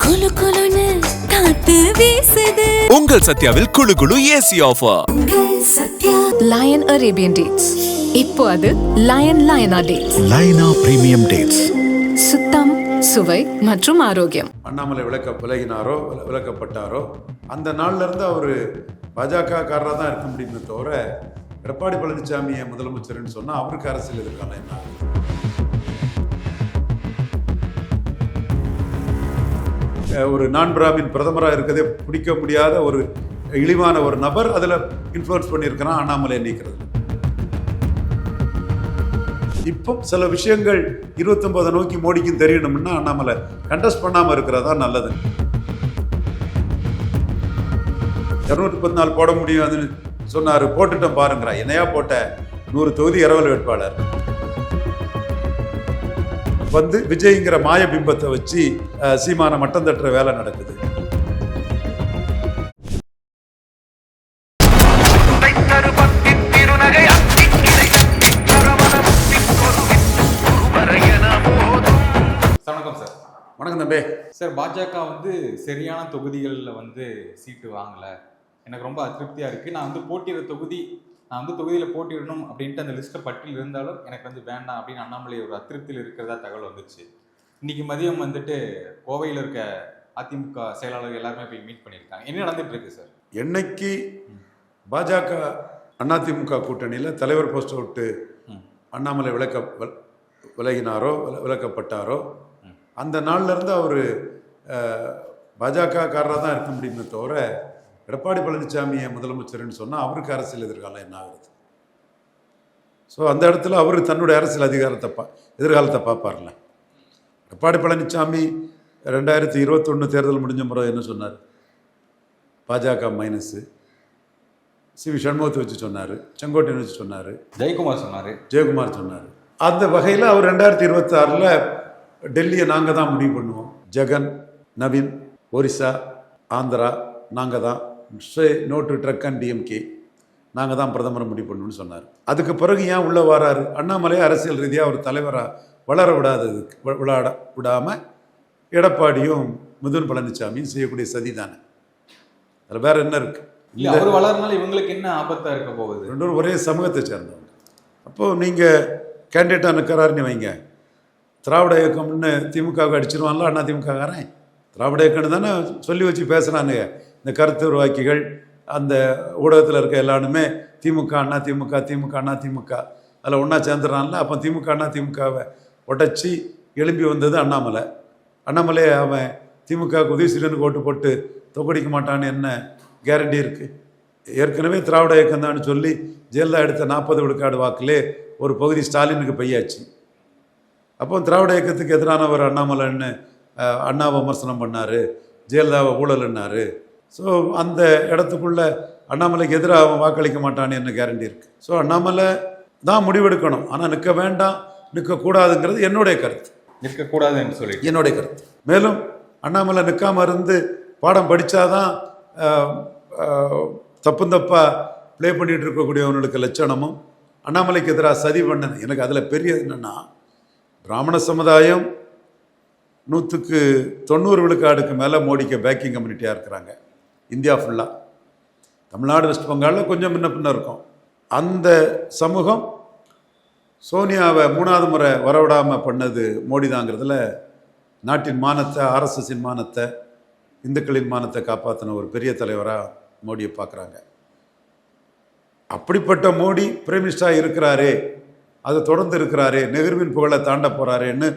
குளு குளுன்னு காத்து வீசுது. உங்கள் சத்யாவில் குளு குளு AC offer. Lion Arabian dates. இப்போ அது லயனா டேட்ஸ். லயனா பிரீமியம் டேட்ஸ். சுத்தம், சுவை மற்றும் ஆரோக்கியம். அண்ணாமலை விலகினாரோ விலக்கப்பட்டாரோ அந்த நாள்ல இருந்து அவர் பாஜக காரராக தான் இருக்க முடியுமே தவிர எடப்பாடி பழனிசாமியை முதலமைச்சர்னு சொன்னா அவருக்கு அரசியல் எதிர்காலம் என்ன? ஒரு நான் பிராமின் பிரதமராக இருக்கதே பிடிக்க முடியாத ஒரு இழிவான ஒரு நபர் அதில் இன்ஃப்ளூயன்ஸ் பண்ணியிருக்கிறான் அண்ணாமலை நீக்கிறது. இப்போ சில விஷயங்கள் 29 நோக்கி மோடிக்கும் தெரியணும்னா அண்ணாமலை கண்டஸ்ட் பண்ணாமல் இருக்கிறதா நல்லது. 214 போட முடியாதுன்னு சொன்னார், போட்டுட்டோம் பாருங்கிறா. என்னையா போட்ட 100 தொகுதி இரவல் வேட்பாளர் வந்து விஜய்ங்கிற மாய பிம்பத்தை வச்சு சீமான மட்டம் தட்டுற வேலை நடக்குது. வணக்கம் சார். வணக்கம் தம்பி. சார், பாஜக வந்து சரியான தொகுதிகளில் வந்து சீட்டு வாங்கலை, எனக்கு ரொம்ப அதிருப்தியாக இருக்குது. நான் வந்து தொகுதியில் போட்டியிடணும் அப்படின்ட்டு அந்த லிஸ்ட்டை பட்டியல் இருந்தாலும் எனக்கு வந்து வேண்டாம் அப்படின்னு அண்ணாமலை ஒரு அதிருப்தியில் இருக்கிறதா தகவல் வந்துச்சு. இன்னைக்கு மதியம் வந்துட்டு கோவையில் இருக்க அதிமுக செயலாளர்கள் எல்லாருமே போய் மீட் பண்ணியிருக்காங்க. என்ன நடந்துட்டு இருக்கு சார்? என்னைக்கு பாஜக அதிமுக கூட்டணியில் தலைவர் போஸ்ட்டை விட்டு அண்ணாமலை விலகினாரோ விலக்கப்பட்டாரோ அந்த நாள்ல இருந்து அவர் பாஜக காரராக தான் இருக்க முடியுமே தவிர எடப்பாடி பழனிசாமியை முதலமைச்சர்னு சொன்னால் அவருக்கு அரசியல் எதிர்காலம் என்ன ஆகுது? ஸோ அந்த இடத்துல அவர் தன்னுடைய அரசியல் எதிர்காலத்தை பார்ப்பார்ல. எடப்பாடி பழனிசாமி 2021 தேர்தல் முடிஞ்ச முறை என்ன சொன்னார்? பாஜக மைனஸு, சி.வி. சண்முகத்தை வச்சு சொன்னார், செங்கோட்டையன் வச்சு சொன்னார், ஜெயக்குமார் சொன்னார். அந்த வகையில் அவர் 2026 டெல்லியை நாங்கள் தான் முடிவு பண்ணுவோம், ஜெகன், நவீன், ஒரிசா, ஆந்திரா நாங்கள் தான், நோட்டு ட்ரக் அண்ட் டிஎம்கே நாங்கள் தான் பிரதமரை முடிவு பண்ணணும்னு சொன்னார். அதுக்கு பிறகு ஏன் உள்ளே வராரு? அண்ணாமலையை அரசியல் ரீதியாக ஒரு தலைவராக வளர விடாமல் எடப்பாடியும் மிதுன் பழனிசாமியும் செய்யக்கூடிய சதி தானே. அதில் வேற என்ன இருக்கு? அவர் வளர்னால இவங்களுக்கு என்ன ஆபத்தாக இருக்க போகுது? ரெண்டு பேரும் ஒரே சமூகத்தை சேர்ந்தவங்க. அப்போது நீங்கள் கேண்டிடேட்டாக நிற்கிறாருன்னு வைங்க, திராவிட இயக்கம்னு திமுகவுக்கு அடிச்சிருவான்ல அண்ணா திமுககாரன். திராவிட இயக்கம்னு தானே சொல்லி வச்சு பேசுகிறானுங்க இந்த கருத்து உருவாக்கிகள். அந்த ஊடகத்தில் இருக்க எல்லாருமே திமுக அண்ணா திமுக, திமுக அண்ணா திமுக, அதில் ஒன்றா சேர்ந்துடுறான்ல. அப்போ திமுக அண்ணா திமுகவை உடச்சி எழும்பி வந்தது அண்ணாமலை. அண்ணாமலையை அவன் திமுகவுக்கு உதயசீலனுக்கு ஓட்டு போட்டு தொக்கடிக்க மாட்டான்னு என்ன கேரண்டி இருக்குது? ஏற்கனவே திராவிட இயக்கம் தான் சொல்லி ஜெயலலிதா எடுத்த 40 விழுக்காடு வாக்கிலே ஒரு பகுதி ஸ்டாலினுக்கு பையாச்சு. அப்போ திராவிட இயக்கத்துக்கு எதிரானவர் அண்ணாமலைன்னு அண்ணாவை விமர்சனம் பண்ணார், ஜெயலலிதாவை ஊழல்னாரு. ஸோ அந்த இடத்துக்குள்ள அண்ணாமலைக்கு எதிராக அவன் வாக்களிக்க மாட்டான்னு என்ன கேரண்டி இருக்குது? ஸோ அண்ணாமலை தான் முடிவெடுக்கணும், ஆனால் நிற்க வேண்டாம், நிற்கக்கூடாதுங்கிறது என்னுடைய கருத்து. நிற்கக்கூடாதுன்னு சொல்லி என்னுடைய கருத்து. மேலும் அண்ணாமலை நிற்காம இருந்து பாடம் படித்தாதான் தப்பா ப்ளே பண்ணிகிட்டு இருக்கக்கூடியவனுக்கு லட்சணமும் அண்ணாமலைக்கு எதிராக சதி பண்ணது. எனக்கு அதில் பெரிய என்னென்னா, பிராமண சமுதாயம் 190 விழுக்காடுக்கு மேலே மோடிக்கு பேக்கிங் கம்யூனிட்டியாக இருக்கிறாங்க இந்தியா ஃபுல்லாக. தமிழ்நாடு, வெஸ்ட் பெங்காலில் கொஞ்சம் முன்ன பின்ன இருக்கும். அந்த சமூகம் சோனியாவை 3வது முறை வரவிடாமல் பண்ணது மோடி தாங்கிறதுல நாட்டின் மானத்தை, ஆர்எஸ்எஸின் மானத்தை, இந்துக்களின் மானத்தை காப்பாற்றின ஒரு பெரிய தலைவராக மோடியை பார்க்குறாங்க. அப்படிப்பட்ட மோடி பிரைம் மினிஸ்டராக இருக்கிறாரே, அது தொடர்ந்து இருக்கிறாரே, நெஹ்ருவின் புகழை தாண்ட போகிறாரேன்னு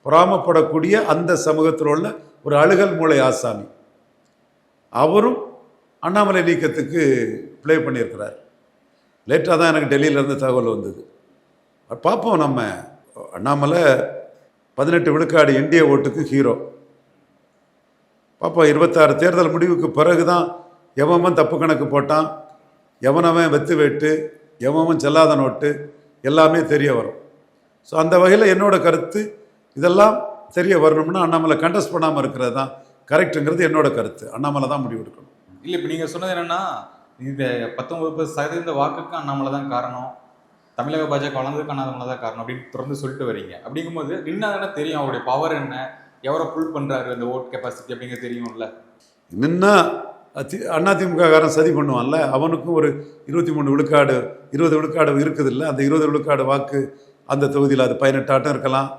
பொறாமப்படக்கூடிய அந்த சமூகத்தில் உள்ள ஒரு அழுகல் மூளை ஆசாமி அவரும் அண்ணாமலை நீக்கத்துக்கு ப்ளே பண்ணியிருக்கிறார். லேட்டாக தான் எனக்கு டெல்லியிலேருந்து தகவல் வந்தது. பார்ப்போம். நம்ம அண்ணாமலை 18 விழுக்காடு என்டிஏ ஓட்டுக்கு ஹீரோ. பார்ப்போம். 26 தேர்தல் முடிவுக்கு பிறகு தான் எவன் தப்பு கணக்கு போட்டான், எவனவன் வெத்து வெட்டு, எவன் செல்லாத நோட்டு எல்லாமே தெரிய வரும். ஸோ அந்த வகையில் என்னோட கருத்து, இதெல்லாம் தெரிய வரணும்னா அண்ணாமலை கண்டஸ்ட் பண்ணாமல் இருக்கிறது தான் கரெக்டுங்கிறது என்னோட கருத்து. அண்ணாமலை தான் முடிவு எடுக்கணும். இல்லை, இப்போ நீங்கள் சொன்னது என்னென்னா, இந்த 19% வாக்குக்கு அண்ணாமலை தான் காரணம், தமிழக பாஜக வளர்ந்ததுக்கு அண்ணாமலை தான் காரணம் அப்படின்னு தொடர்ந்து சொல்லிட்டு வரீங்க. அப்படிங்கும்போது என்ன தெரியும் அவருடைய பவர் என்ன, எவரை புல் பண்றாரு அந்த ஓட் கெப்பாசிட்டி அப்படிங்கிறது தெரியும்ல. நின்னா அதிமுககாரன் சதி பண்ணுவான்ல, அவனுக்கும் ஒரு 23 விழுக்காடு 20 விழுக்காடு இருக்குது இல்லை, அந்த 20 விழுக்காடு வாக்கு அந்த தொகுதியில் அது 18 ஆட்டம் இருக்கலாம்,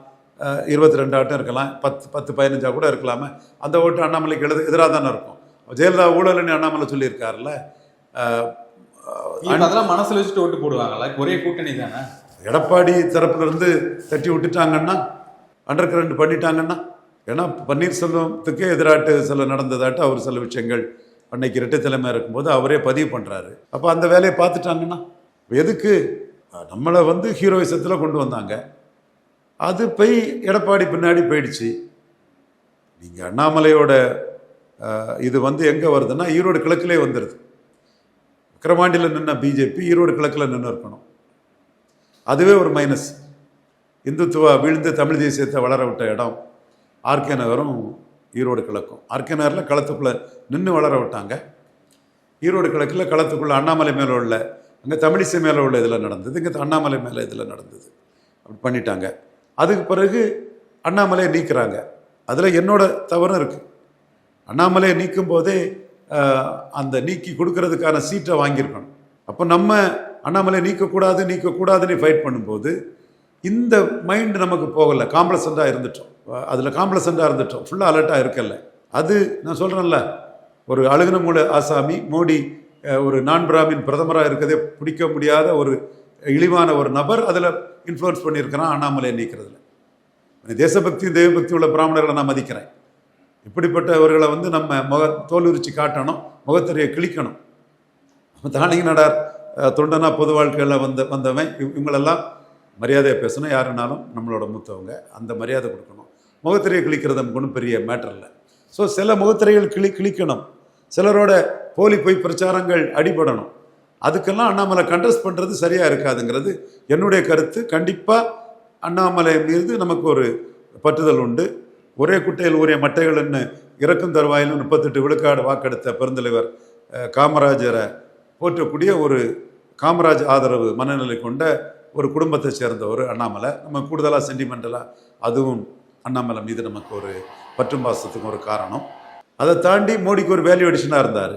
22 ஆட்டம் இருக்கலாம், 10-15 கூட இருக்கலாமே. அந்த ஓட்டு அண்ணாமலைக்கு எதிராக தானே இருக்கும். ஜெயலலிதா ஊழல்னு அண்ணாமலை சொல்லியிருக்காருல்ல. அதெல்லாம் மனசுல வச்சுட்டு ஓட்டு போடுவாங்களா? ஒரே கூட்டணி தானே. எடப்பாடி தரப்புலேருந்து தட்டி விட்டுட்டாங்கன்னா, அண்டர் கரண்ட் பண்ணிட்டாங்கன்னா, ஏன்னா பன்னீர்செல்வத்துக்கே எதிராட்டு சில நடந்ததாட்டு அவர் சில விஷயங்கள் அன்னைக்கு இரட்டை தலைமை இருக்கும்போது அவரே பதிவு பண்ணுறாரு. அப்போ அந்த வேலையை பார்த்துட்டாங்கன்னா எதுக்கு நம்மளை ஹீரோயிசத்தில் கொண்டு வந்தாங்க, அது போய் எடப்பாடி பின்னாடி போயிடுச்சு. நீங்கள் அண்ணாமலையோட இது எங்கே வருதுன்னா ஈரோடு கிழக்கிலே வந்துடுது. விக்கிரவாண்டியில் நின்ன பிஜேபி ஈரோடு கிழக்கில் நின்று இருக்கணும். அதுவே ஒரு மைனஸ். இந்துத்துவா வீழ்ந்து தமிழ் தேசியத்தை வளர விட்ட இடம் ஆர்கே நகரும் ஈரோடு கிழக்கும். ஆர்கே நகரில் களத்துக்குள்ளே நின்று வளர விட்டாங்க. ஈரோடு கிழக்கில் களத்துக்குள்ளே அண்ணாமலை மேலே உள்ள, அங்கே தமிழிசை மேலே உள்ள இதில் நடந்தது, இங்கே அண்ணாமலை மேலே இதில் நடந்தது. அப்படி பண்ணிட்டாங்க. அதுக்கு பிறகு அண்ணாமலையை நீக்கிறாங்க. அதில் என்னோட தவறும் இருக்குது. அண்ணாமலையை நீக்கும் போதே அந்த நீக்கி கொடுக்கறதுக்கான சீட்டை வாங்கியிருக்கணும். அப்போ நம்ம அண்ணாமலையை நீக்கக்கூடாதுன்னு ஃபைட் பண்ணும்போது இந்த மைண்ட் நமக்கு போகலை. காம்ப்ளசண்ட்டாக இருந்துட்டோம். அதில் காம்ப்ளசண்ட்டாக இருந்துட்டோம், ஃபுல்லாக அலர்ட்டாக இருக்கல. அது நான் சொல்கிறேன்ல, ஒரு அழுகுன மூல ஆசாமி மோடி ஒரு நான் பிராமின் பிரதமராக இருக்கதே பிடிக்க முடியாத ஒரு இழிவான ஒரு நபர் அதில் இன்ஃப்ளூயன்ஸ் பண்ணியிருக்கிறான் அண்ணாமலையை நீக்கிறதுல. தேசபக்தி தெய்வபக்தி உள்ள பிராமணர்களை நான் மதிக்கிறேன். இப்படிப்பட்டவர்களை நம்ம தோலுரிச்சு காட்டணும், முகத்தறியை கிழிக்கணும். தானிங்க நடார் தொண்டனா பொது வாழ்க்கையில் வந்தவன் இவங்களெல்லாம் மரியாதையாக பேசணும். யாருனாலும் நம்மளோட மூத்தவங்க, அந்த மரியாதை கொடுக்கணும். முகத்திரையை கிழிக்கிறது நமக்கு ஒன்றும் பெரிய மேட்டர் இல்லை. ஸோ சில முகத்திரைகள் கிழிக்கணும், சிலரோட போலி பொய் பிரச்சாரங்கள் அடிபடணும். அதுக்கெல்லாம் அண்ணாமலை கண்டஸ்ட் பண்ணுறது சரியாக இருக்காதுங்கிறது என்னுடைய கருத்து. கண்டிப்பாக அண்ணாமலை மீது நமக்கு ஒரு பற்றுதல் உண்டு. ஒரே குட்டையில் ஒரே மட்டைகள்னு இறக்கும் தருவாயிலும் 38 விழுக்காடு வாக்கெடுத்த பெருந்தலைவர் காமராஜரை போற்றக்கூடிய ஒரு காமராஜ் ஆதரவு மனநிலை கொண்ட ஒரு குடும்பத்தை சேர்ந்தவர் அண்ணாமலை. நம்ம கூடுதலாக சென்டிமெண்டலாக அதுவும் அண்ணாமலை மீது நமக்கு ஒரு பற்றும் பாசத்துக்கு ஒரு காரணம். அதை தாண்டி மோடிக்கு ஒரு வேல்யூ அடிஷனாக இருந்தார்.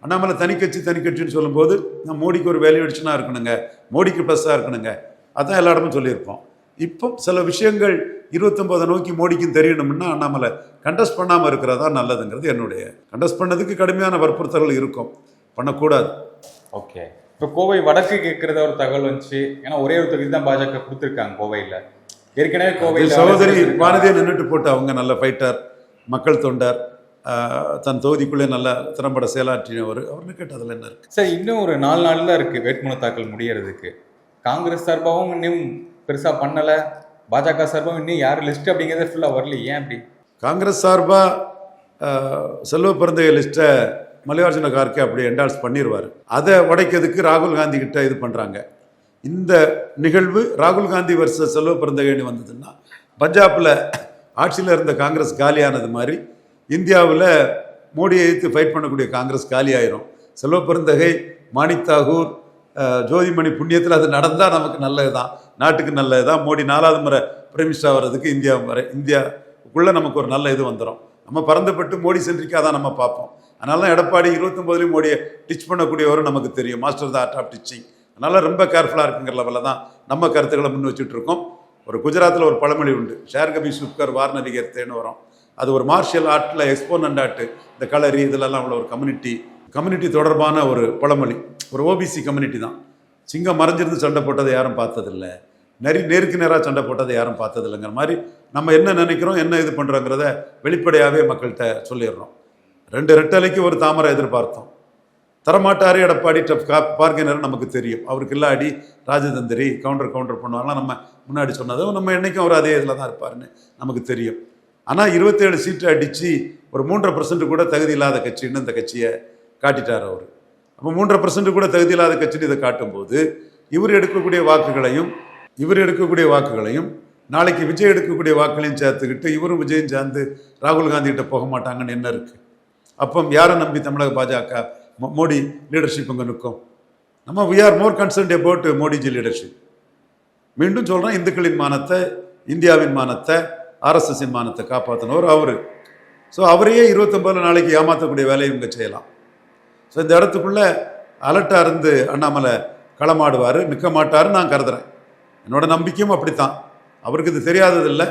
அண்ணாமலை தனிக்கட்சின்னு சொல்லும்போது நான் மோடிக்கு ஒரு வேல்யூ அடிஷனாக இருக்கணுங்க, மோடிக்கு ப்ளஸ்ஸாக இருக்கணுங்க, அதான் எல்லா இடமும் சொல்லியிருப்போம். இப்போ சில விஷயங்கள் 29 நோக்கி மோடிக்கும் தெரியணும்னா அண்ணாமலை கண்டஸ்ட் பண்ணாமல் இருக்கிறதா நல்லதுங்கிறது என்னுடைய. கண்டஸ்ட் பண்ணதுக்கு கடுமையான வற்புறுத்தல்கள் இருக்கும், பண்ணக்கூடாது. ஓகே, இப்போ கோவை வடக்கு கேட்கறத ஒரு தகவல் வந்துச்சு. ஏன்னா ஒரே ஒரு தொகுதி தான் பாஜக கொடுத்துருக்காங்க கோவையில். ஏற்கனவே கோவையில் சகோதரி வானதியை நின்றுட்டு போட்டு அவங்க நல்ல ஃபைட்டர், மக்கள் தொண்டர், தன் தொகுதிக்குள்ளே நல்ல திறம்பட செயலாற்றினவர். அவர்னு கேட்டு அதில் என்ன இருக்குது? சார், இன்னும் ஒரு 4 நாள் தான் இருக்குது வேட்புமனு தாக்கல் முடியறதுக்கு. காங்கிரஸ் சார்பாகவும் இன்னும் பெருசாக பண்ணலை, பாஜக சார்பாகவும் இன்னும் யார் லிஸ்ட் அப்படிங்கிறத ஃபுல்லாக வரல. ஏன் அப்படி? காங்கிரஸ் சார்பாக செல்வ பிறந்தைய லிஸ்ட்டை மல்லிகார்ஜுன கார்கே அப்படி என்டால்ஸ் பண்ணிடுவார். அதை உடைக்கிறதுக்கு ராகுல் காந்தி கிட்ட இது பண்ணுறாங்க. இந்த நிகழ்வு ராகுல் காந்தி வர்சஸ் செல்வ பிறந்தகைன்னு வந்ததுன்னா பஞ்சாபில் ஆட்சியில் இருந்த காங்கிரஸ் காலியானது மாதிரி இந்தியாவில் மோடியை எதிர்த்து ஃபைட் பண்ணக்கூடிய காங்கிரஸ் காலி ஆயிரும். செல்வ பிறந்தகை, மாணிக் தாகூர், ஜோதிமணி புண்ணியத்தில் அது நடந்தால் நமக்கு நல்லது தான், நாட்டுக்கு நல்லது தான். மோடி 4வது முறை பிரைம் மினிஸ்டர் வர்றதுக்கு இந்தியாவுக்குள்ளே நமக்கு ஒரு நல்ல இது வந்துடும். நம்ம பறந்துபட்டு மோடி சென்ட்ரிக்காக தான் நம்ம பார்ப்போம். அதனால தான் எடப்பாடி 29 மோடியை டிச் பண்ணக்கூடியவரும் நமக்கு தெரியும், master the art of teaching. அதனால் ரொம்ப கேர்ஃபுல்லாக இருக்குங்கிற லெவலில் தான் நம்ம கருத்துக்களை முன் வச்சுட்டு இருக்கோம். ஒரு குஜராத்தில் ஒரு பழமொழி உண்டு, ஷேர் கபி சுப்கர் வார் நடிகர்த்தேன்னு வரும். அது ஒரு மார்ஷியல் ஆர்ட்டில் எக்ஸ்போனன்ட் ஆர்ட்டு, இந்த கலரி இதிலெல்லாம் உள்ள ஒரு கம்யூனிட்டி தொடர்பான ஒரு பழமொழி. ஒரு ஓபிசி கம்யூனிட்டி தான். சிங்கம் மறைஞ்சிருந்து சண்டை போட்டதை யாரும் பார்த்ததில்லை, நேருக்கு நேராக சண்டை போட்டதை யாரும் பார்த்ததில்லைங்கிற மாதிரி நம்ம என்ன நினைக்கிறோம், என்ன இது பண்ணுறோங்கிறத வெளிப்படையாகவே மக்கள்கிட்ட சொல்லிடுறோம். 2 ரெட்டலைக்கு ஒரு தாமரை எதிர்பார்த்தோம், தரமாட்டாரு எடப்பாடி பார்க்கினர் நமக்கு தெரியும். அவருக்கு இல்லாடி ராஜதந்திரி கவுண்டர் பண்ணுவாங்கலாம் நம்ம முன்னாடி சொன்னதும் நம்ம என்றைக்கும் அவர் அதே இதில் தான் இருப்பாருன்னு நமக்கு தெரியும். ஆனால் 27 சீட்டு அடித்து ஒரு 3% கூட தகுதி இல்லாத கட்சின்னு இந்த கட்சியை காட்டிட்டார் அவர். அப்போ 3% கூட தகுதி இல்லாத கட்சின்னு இதை காட்டும்போது இவர் எடுக்கக்கூடிய வாக்குகளையும் நாளைக்கு விஜய் எடுக்கக்கூடிய வாக்குகளையும் சேர்த்துக்கிட்டு இவரும் விஜயும் சேர்ந்து ராகுல் காந்தி கிட்ட போக மாட்டாங்கன்னு என்ன இருக்குது? அப்போ யாரை நம்பி தமிழக பாஜக மோடி லீடர்ஷிப் அங்கே நிற்கும்? நம்ம we are more concerned about Modiji leadership. மீண்டும் சொல்கிறேன், இந்துக்களின் மானத்தை, இந்தியாவின் மானத்தை, ஆர்எஸ்எஸ்ஸின் மானத்தை காப்பாற்றினவர் அவர். ஸோ அவரையே 29 நாளைக்கு ஏமாற்றக்கூடிய வேலையை இவங்க செய்யலாம். ஸோ இந்த இடத்துக்குள்ளே அலர்ட்டாக இருந்து அண்ணாமலை களமாடுவார், நிற்க மாட்டாருன்னு நான் கருதுறேன். என்னோட நம்பிக்கையும் அப்படித்தான். அவருக்கு இது தெரியாததில்லை.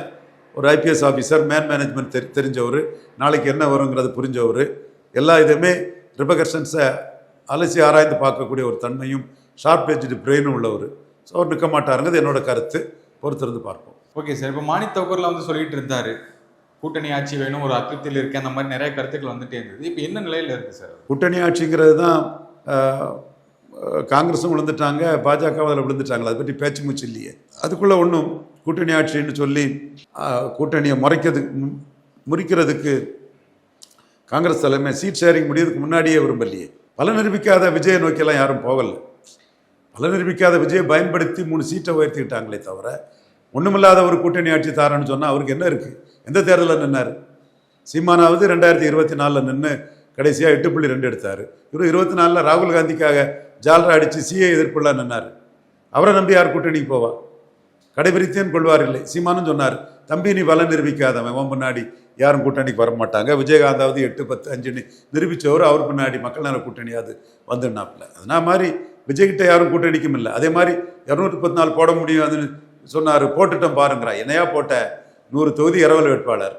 ஒரு ஐபிஎஸ் ஆஃபீஸர், மேனேஜ்மெண்ட் தெரிஞ்சவர், நாளைக்கு என்ன வருங்கிறது புரிஞ்சவர், எல்லா இதுவுமே ரிபகர்ஷன்ஸை அலசி ஆராய்ந்து பார்க்கக்கூடிய ஒரு தன்மையும் ஷார்ப் எஜ்டு பிரெயினும் உள்ளவர். ஸோ அவர் நிற்க மாட்டாருங்கிறது என்னோட கருத்து. பொறுத்திருந்து பார்ப்போம். ஓகே சார், இப்போ மாணிக் தோக்கர்ல வந்து சொல்லிட்டு இருந்தாரு கூட்டணி ஆட்சி வேணும், ஒரு அதிருப்தியில் இருக்கு, அந்த மாதிரி நிறைய கருத்துக்கள் வந்துட்டே இருந்தது. இப்போ என்ன நிலையில் இருக்குது சார்? கூட்டணி ஆட்சிங்கிறது தான் காங்கிரஸும் விழுந்துட்டாங்க, பாஜக அதில் விழுந்துட்டாங்களா, அதை பற்றி பேச்சு மூச்சு இல்லையே. அதுக்குள்ளே ஒன்றும் கூட்டணி ஆட்சின்னு சொல்லி கூட்டணியை முறிக்கிறதுக்கு காங்கிரஸ் தலைமை சீட் ஷேரிங் முடியறதுக்கு முன்னாடியே விரும்பலையே. பல நிரூபிக்காத விஜயை நோக்கியெல்லாம் யாரும் போகலை. பல நிரூபிக்காத விஜயை பயன்படுத்தி 3 சீட்டை உயர்த்திக்கிட்டாங்களே தவிர ஒன்றுமில்லாத ஒரு கூட்டணி ஆட்சி தாரன்னு சொன்னால் அவருக்கு என்ன இருக்குது? எந்த தேர்தலில் நின்னார்? சீமானாவது 2024 நின்று கடைசியாக 8.2 எடுத்தார். இவர் 24 ராகுல் காந்திக்காக ஜால்ரா அடித்து சிஏ எதிர்ப்புலாம் நின்னார். அவரை நம்பி யார் கூட்டணிக்கு போவா? கடைபிடித்தேன்னு கொள்வார் இல்லை. சீமானும் சொன்னார், தம்பி நீ பலம் நிரூபிக்காதவன், அவன் முன்னாடி யாரும் கூட்டணிக்கு வர மாட்டாங்க. விஜயகாந்தாவது 8, 10, 5 நிரூபித்தவர், அவர் பின்னாடி மக்கள் நல கூட்டணியாவது வந்துனாப்புல. அதனால் மாதிரி விஜய்கிட்ட யாரும் கூட்டணிக்கும் இல்லை. அதே மாதிரி 214 போட முடியாதுன்னு சொன்னார். போட்டுட்டோம் பாருங்கிறா. என்னையா போட்ட? 100 தொகுதி இரவல் வேட்பாளர்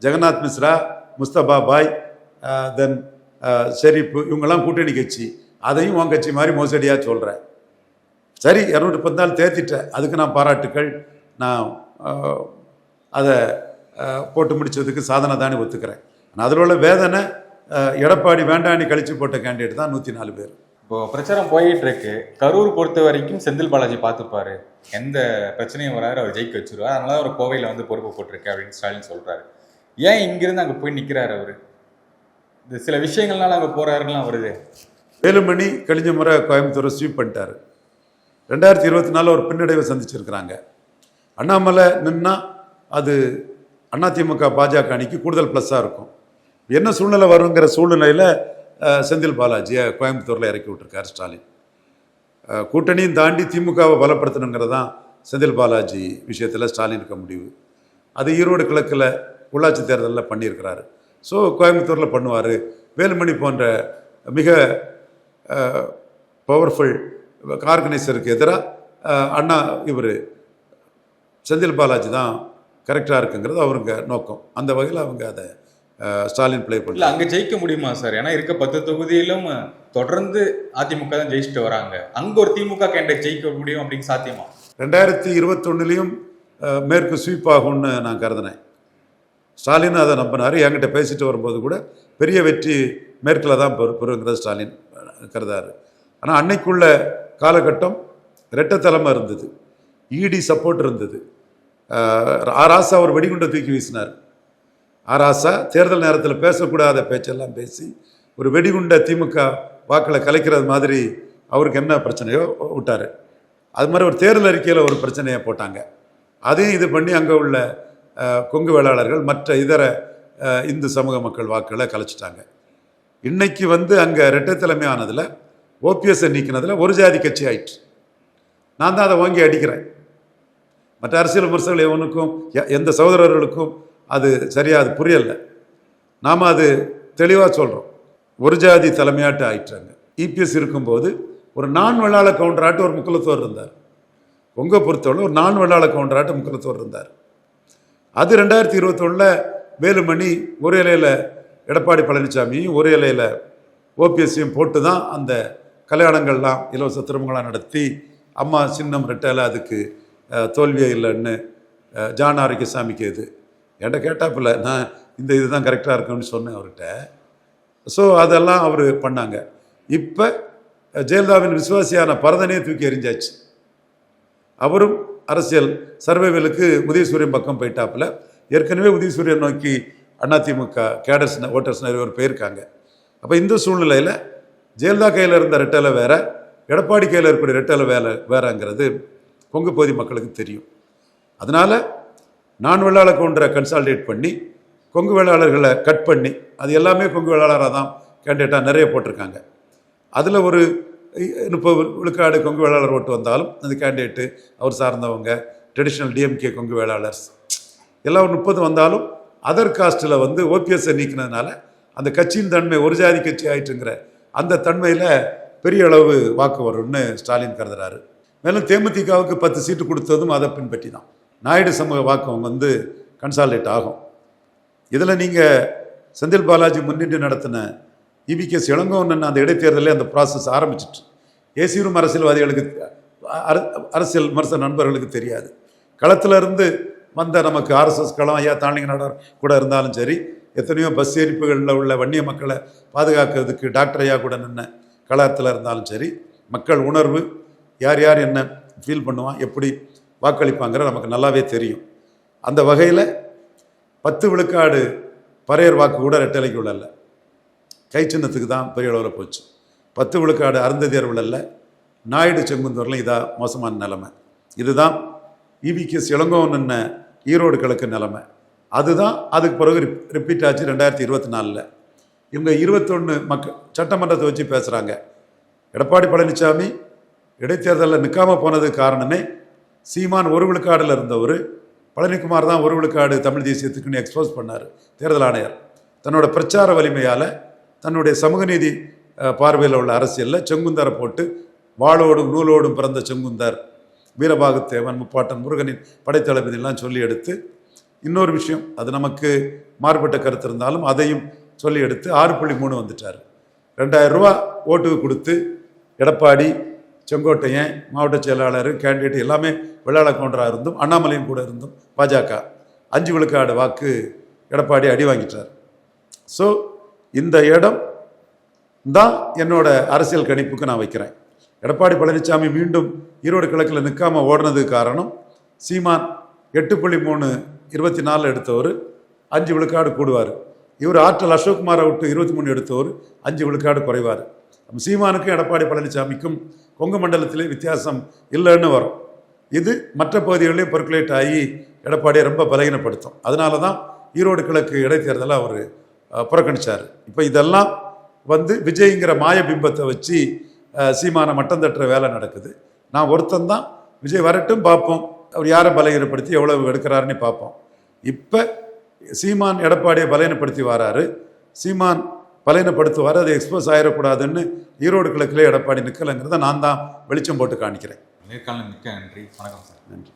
ஜெகநாத் மிஸ்ரா, முஸ்தபா பாய், தென் ஷெரீப், இவங்கெல்லாம் கூட்டணி கட்சி. அதையும் உன் கட்சி மாதிரி மோசடியாக சொல்கிறேன். சரி, 214 தேர்த்திட்டேன், அதுக்கு நான் பாராட்டுக்கள். நான் அதை போட்டு முடித்ததுக்கு சாதனை தானே ஒத்துக்கிறேன். ஆனால் அதில் உள்ள வேதனை எடப்பாடி வேண்டாண்டி கழிச்சு போட்ட கேண்டிடேட் தான் 104 பேர். இப்போ பிரச்சாரம் போயிட்டு இருக்கு. கரூர் பொறுத்த வரைக்கும் செந்தில் பாலாஜி பார்த்துப்பாரு, எந்த பிரச்சனையும் வராரு, அவர் ஜெயிக்க வச்சிருவார், அதனால அவர் கோவையில் வந்து பொறுப்பு போட்டிருக்கு அப்படின்னு ஸ்டாலின் சொல்றாரு. ஏன் இங்கிருந்து அங்கே போய் நிற்கிறாரு அவரு? இந்த சில விஷயங்கள்னால அங்கே போறாருலாம் வருது. வேலுமணி கழிஞ்ச முறை கோயம்புத்தூரை ஸ்வீப் பண்ணிட்டாரு. 2024 ஒரு பின்னடைவை சந்திச்சிருக்கிறாங்க. அண்ணாமலை நின்னா அது அதிமுக பாஜக அணிக்கு கூடுதல் ப்ளஸ்ஸாக இருக்கும். என்ன சூழ்நிலை வருங்கிற சூழ்நிலையில் செந்தில் பாலாஜியை கோயம்புத்தூரில் இறக்கி விட்டுருக்காரு ஸ்டாலின். கூட்டணியும் தாண்டி திமுகவை பலப்படுத்தணுங்கிறதான் செந்தில் பாலாஜி விஷயத்தில் ஸ்டாலினுக்கு முடிவு. அது ஈரோடு கிழக்கில் உள்ளாட்சி தேர்தலில் பண்ணியிருக்கிறாரு. ஸோ கோயம்புத்தூரில் பண்ணுவார். வேலுமணி போன்ற மிக பவர்ஃபுல் ஆர்கனைசருக்கு எதிராக இவர் செந்தில் பாலாஜி தான் கரெக்டாக இருக்குங்கிறது அவருங்க நோக்கம். அந்த வகையில் அவங்க அதை ஸ்டாலின் பிளே பண்ணல. அங்கே ஜெயிக்க முடியுமா சார்? ஏன்னா இருக்க 10 தொகுதியிலும் தொடர்ந்து அதிமுக தான் ஜெயிச்சுட்டு வராங்க. அங்கே ஒரு திமுக கேண்டிடேட் ஜெயிக்க முடியும் அப்படின்னு சாத்தியமா? 2021 மேற்கு ஸ்வீப் ஆகும்னு நான் கருதினேன். ஸ்டாலின் அதை நம்பினார். என்கிட்ட பேசிட்டு வரும்போது கூட பெரிய வெற்றி மேற்கில் தான் பெறுங்கிறத ஸ்டாலின் கருதாரு. ஆனால் அன்னைக்குள்ள காலகட்டம் ரெட்டத்தலைமை இருந்தது, இடி சப்போர்ட் இருந்தது. ஆராசா ஒரு வெடிகுண்டை தூக்கி வீசினார். ஆராசா தேர்தல் நேரத்தில் பேசக்கூடாத பேச்செல்லாம் பேசி ஒரு வெடிகுண்டை திமுக வாக்கில் கலைக்கிறது மாதிரி அவருக்கு என்ன பிரச்சனையோ விட்டார். அது மாதிரி ஒரு தேர்தல் அறிக்கையில் ஒரு பிரச்சனையை போட்டாங்க. அதையும் இது பண்ணி அங்கே உள்ள கொங்கு வேளாளர்கள் மற்ற இதர இந்து சமூக மக்கள் வாக்குகளை கலைச்சிட்டாங்க. இன்னைக்கு அங்கே இரட்டை தலைமை ஆனதில் ஓபிஎஸ்ஸை நீக்கினதில் ஒரு ஜாதி கட்சி ஆயிடுச்சு. நான் தான் அதை வாங்கி அடிக்கிறேன். மற்ற அரசியல் விமர்சகர்கள் எவனுக்கும் எந்த சகோதரர்களுக்கும் அது சரியாக அது புரியலை. நாம் அது தெளிவாக சொல்கிறோம். ஒரு ஜாதி தலைமையாட்டு ஆயிட்டாங்க. இபிஎஸ் இருக்கும்போது ஒரு நான் வெள்ளாள கவுண்டராட்டு ஒரு முக்குலத்தோர் இருந்தார். உங்க பொறுத்தவரை ஒரு நான் வெள்ளாள கவுண்டராட்டு முக்குலத்தோர் இருந்தார். அது 2021 வேலுமணி ஒரு இலையில் எடப்பாடி பழனிசாமியும் ஒரு இலையில் ஓபிஎஸ்ஸையும் போட்டு தான் அந்த கல்யாணங்கள்லாம் இலவச திருமங்களாக நடத்தி அம்மா சின்னம் ரெட்டலை அதுக்கு தோல்வியே இல்லைன்னு ஜான் ஆரோக்கியசாமிக்கு இது என்கிட்ட கேட்டாப்பில்ல. நான் இந்த இதுதான் கரெக்டாக இருக்குன்னு சொன்னேன் அவர்கிட்ட. ஸோ அதெல்லாம் அவர் பண்ணாங்க. இப்போ ஜெயலலிதாவின் விசுவாசியான பரதனையே தூக்கி எறிஞ்சாச்சு. அவரும் அரசியல் சர்வைவலுக்கு உதயசூரியன் பக்கம் போயிட்டாப்புல. ஏற்கனவே உதயசூரியன் நோக்கி அதிமுக கேடர்ஸ் ஓட்டர்ஸ் நிறைய பேர் போயிருக்காங்க. அப்போ இந்த சூழ்நிலையில் ஜெயலலிதா கையில் இருந்த ரெட்டலை வேற, எடப்பாடி கையில் இருக்கக்கூடிய ரெட்டலை வேறங்கிறது கொங்கு பகுதி மக்களுக்கு தெரியும். அதனால் நான் வெள்ளாள கவுண்டரை கன்சால்டேட் பண்ணி கொங்கு வேளாளர்களை கட் பண்ணி அது எல்லாமே கொங்கு வேளாளராக தான் கேண்டிடேட்டாக நிறைய போட்டிருக்காங்க. அதில் ஒரு 30 விழுக்காடு கொங்கு வேளாளர் ஓட்டு வந்தாலும் அந்த கேண்டிடேட்டு அவர் சார்ந்தவங்க ட்ரெடிஷ்னல் டிஎம்கே கொங்கு வேளாளர்ஸ் எல்லாம் ஒரு 30 வந்தாலும் அதர் காஸ்ட்டில் வந்து ஓபிஎஸ்ஸை நீக்கினதுனால அந்த கட்சியின் தன்மை ஒரு ஜாதி கட்சி ஆயிட்டுங்கிற அந்த தன்மையில் பெரிய அளவு வாக்கு வரும்னு ஸ்டாலின் கருதுறாரு. மேலும் தேமுதிகவுக்கு 10 சீட்டு கொடுத்ததும் அதை பின்பற்றி தான். நாயுடு சமூக வாக்கு வந்து கன்சாலிடேட் ஆகும். இதில் நீங்கள் செந்தில் பாலாஜி முன்னிட்டு நடத்தின இபிகேஎஸ் இளங்கோவன் அந்த இடைத்தேர்தலில் அந்த ப்ராசஸ் ஆரம்பிச்சிட்டு ஏசியூரும் அரசியல்வாதிகளுக்கு அரசியல் விமர்சன நண்பர்களுக்கு தெரியாது. களத்தில் இருந்து வந்த நமக்கு ஆர்எஸ்எஸ் களம் ஐயா தாண்டிங்க நாடார் கூட இருந்தாலும் சரி, எத்தனையோ பஸ் எரிப்புகளில் உள்ள வன்னிய மக்களை பாதுகாக்கிறதுக்கு டாக்டர் ஐயா கூட நின்ன களத்தில் இருந்தாலும் சரி, மக்கள் உணர்வு யார் யார் என்ன ஃபீல் பண்ணுவான், எப்படி வாக்களிப்பாங்கிற நமக்கு நல்லாவே தெரியும். அந்த வகையில் 10 விழுக்காடு பறையர் வாக்கு கூட ரெட்டலைக்கு விழல, கை சின்னத்துக்கு தான் பெரிய அளவில் போச்சு. 10 விழுக்காடு அருந்ததியர் விழல, நாயுடு செங்குந்தூரில் இதாக மோசமான நிலைமை. இதுதான் இபிகேஎஸ் இளங்கோவன் என்ன ஈரோடு கிழக்கு நிலைமை. அதுதான் அதுக்கு பிறகு ரிப்பீட் ஆச்சு 2024. இவங்க 21 மக்கள் சட்டமன்றத்தை வச்சு பேசுகிறாங்க. எடப்பாடி பழனிசாமி இடைத்தேர்தலில் நிற்காமல் போனதுக்கு காரணமே சீமான் 1 விழுக்காடில் இருந்தவர், பழனிக்குமார் தான் 1 விழுக்காடு தமிழ் தேசியத்துக்குன்னு எக்ஸ்போஸ் பண்ணார் தேர்தல் ஆணையர். தன்னோட பிரச்சார வலிமையால், தன்னுடைய சமூக நீதி பார்வையில் உள்ள அரசியலில் செங்குந்தரை போட்டு வாளோடும் நூலோடும் பிறந்த செங்குந்தர், வீரபாகுத்தேவன், முப்பாட்டன் முருகனின் படைத்தளபதியெல்லாம் சொல்லி எடுத்து, இன்னொரு விஷயம் அது நமக்கு மாறுபட்ட கருத்து இருந்தாலும் அதையும் சொல்லி எடுத்து 6.3 வந்துட்டார். 2000 ரூபா ஓட்டுக்கு கொடுத்து எடப்பாடி, செங்கோட்டையன், மாவட்ட செயலாளர், கேண்டிடேட் எல்லாமே வெள்ளாள கவுண்டராக இருந்தும் அண்ணாமலையும் கூட இருந்தும் பாஜக 5 விழுக்காடு வாக்கு எடப்பாடி அடி வாங்கிட்டார். ஸோ இந்த இடம் தான் என்னோட அரசியல் கணிப்புக்கு நான் வைக்கிறேன். எடப்பாடி பழனிசாமி மீண்டும் ஈரோடு கிழக்கில் நிற்காமல் ஓடினதுக்கு காரணம் சீமான் 8.3 24 எடுத்தவர் 5 விழுக்காடு கூடுவார். இவர் ஆற்றல் அசோக்குமாரை விட்டு 23 எடுத்தவர் 5 விழுக்காடு குறைவார். சீமானுக்கும் எடப்பாடி பழனிசாமிக்கும் கொங்கு மண்டலத்திலே வித்தியாசம் இல்லைன்னு வரும். இது மற்ற பகுதிகளிலே பெர்குலேட் ஆகி எடப்பாடியை ரொம்ப பலகீனப்படுத்தும். அதனால தான் ஈரோடு கிழக்கு இடைத்தேர்தலை அவர் புறக்கணித்தார். இப்போ இதெல்லாம் வந்து விஜய்ங்கிற மாய பிம்பத்தை வச்சு சீமானை மட்டம் தட்டுற வேலை நடக்குது. நான் ஒருத்தந்தான், விஜய் வரட்டும் பார்ப்போம், அவர் யாரை பலகீனப்படுத்தி எவ்வளவு எடுக்கிறாருன்னு பார்ப்போம். இப்போ சீமான் எடப்பாடியை பலகீனப்படுத்தி வராரு. சீமான் பலகீனப்படுத்துவார், அது எக்ஸ்போஸ் ஆகிடக்கூடாதுன்னு ஈரோடு கிழக்கிலே எடப்பாடி நிற்கலைங்கிறத நான் தான் வெளிச்சம் போட்டு காணிக்கிறேன். நேர்காணல் மிக்க நன்றி. வணக்கம் சார். நன்றி.